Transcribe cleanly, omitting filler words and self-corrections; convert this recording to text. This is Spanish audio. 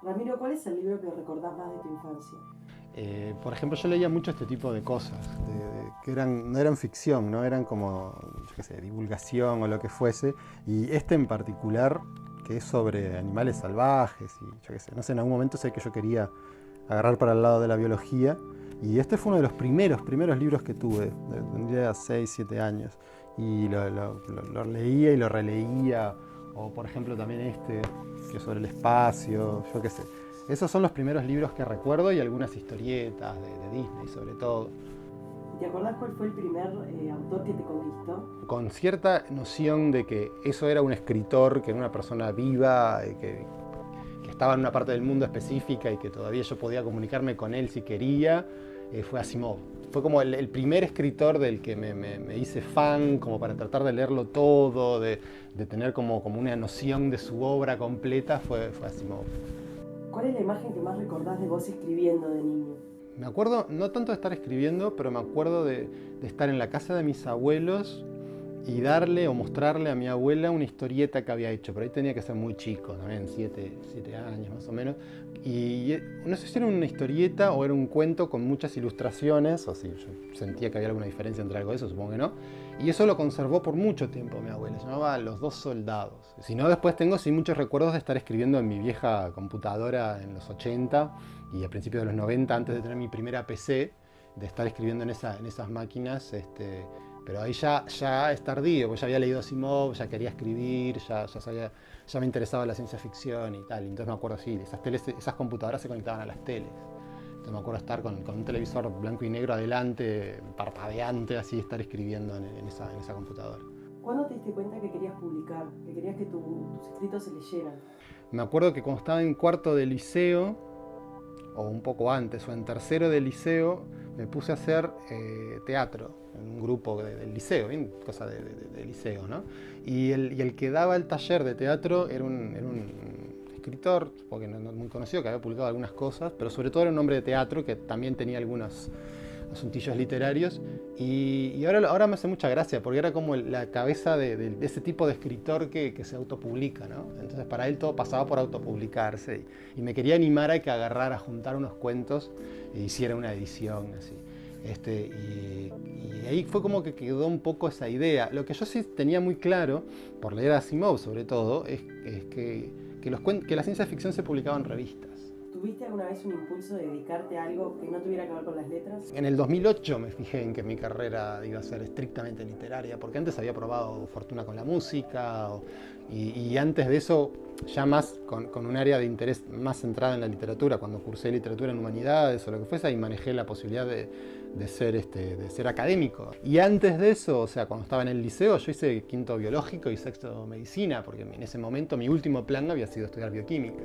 Ramiro, ¿cuál es el libro que recordás más de tu infancia? Por ejemplo, yo leía mucho este tipo de cosas, que no eran ficción, ¿no? Eran como, yo qué sé, divulgación o lo que fuese. Y este en particular, que es sobre animales salvajes y yo qué sé, no sé, en algún momento sé que yo quería agarrar para el lado de la biología. Y este fue uno de los primeros libros que tuve, tendría 6, 7 años. Y lo leía y lo releía. O por ejemplo también este, que es sobre el espacio, yo qué sé. Esos son los primeros libros que recuerdo y algunas historietas de Disney sobre todo. ¿Y te acordás cuál fue el primer autor que te conquistó? Con cierta noción de que eso era un escritor, que era una persona viva, que estaba en una parte del mundo específica y que todavía yo podía comunicarme con él si quería, fue Asimov. Fue como el primer escritor del que me hice fan, como para tratar de leerlo todo, de tener como una noción de su obra completa, fue Asimov. ¿Cuál es la imagen que más recordás de vos escribiendo de niño? Me acuerdo, no tanto de estar escribiendo, pero me acuerdo de estar en la casa de mis abuelos y darle o mostrarle a mi abuela una historieta que había hecho. Por ahí tenía que ser muy chico, también 7 años más o menos. Y no sé si era una historieta o era un cuento con muchas ilustraciones, o si yo sentía que había alguna diferencia entre algo de eso, supongo que no. Y eso lo conservó por mucho tiempo mi abuela, se llamaba Los dos soldados. Si no, después tengo sí muchos recuerdos de estar escribiendo en mi vieja computadora en los 80 y a principios de los 90, antes de tener mi primera PC, de estar escribiendo en esas máquinas. Pero ahí ya es tardío, porque ya había leído Asimov, ya quería escribir, ya me interesaba la ciencia ficción y tal. Entonces me acuerdo, sí, esas computadoras se conectaban a las teles. Entonces me acuerdo estar con un televisor blanco y negro adelante, parpadeante, así, estar escribiendo en esa computadora. ¿Cuándo te diste cuenta que querías publicar, que querías que tus escritos se leyeran? Me acuerdo que cuando estaba en cuarto de liceo, o un poco antes, o en tercero de liceo, me puse a hacer teatro en un grupo del liceo, bien, cosa de liceo, ¿no? Y el que daba el taller de teatro era un escritor, porque no muy conocido, que había publicado algunas cosas, pero sobre todo era un hombre de teatro que también tenía algunos asuntillos literarios. Y ahora me hace mucha gracia, porque era como la cabeza de ese tipo de escritor que se autopublica, ¿no? Entonces para él todo pasaba por autopublicarse. Y me quería animar a que agarrara, a juntar unos cuentos e hiciera una edición así. Y ahí fue como que quedó un poco esa idea. Lo que yo sí tenía muy claro, por leer a Asimov sobre todo, es que la ciencia ficción se publicaba en revistas. ¿Tuviste alguna vez un impulso de dedicarte a algo que no tuviera que ver con las letras? En el 2008 me fijé en que mi carrera iba a ser estrictamente literaria, porque antes había probado fortuna con la música, y antes de eso ya más con un área de interés más centrada en la literatura, cuando cursé literatura en humanidades o lo que fuese, ahí manejé la posibilidad de ser académico. Y antes de eso, o sea, cuando estaba en el liceo, yo hice quinto biológico y sexto medicina, porque en ese momento mi último plan había sido estudiar bioquímica.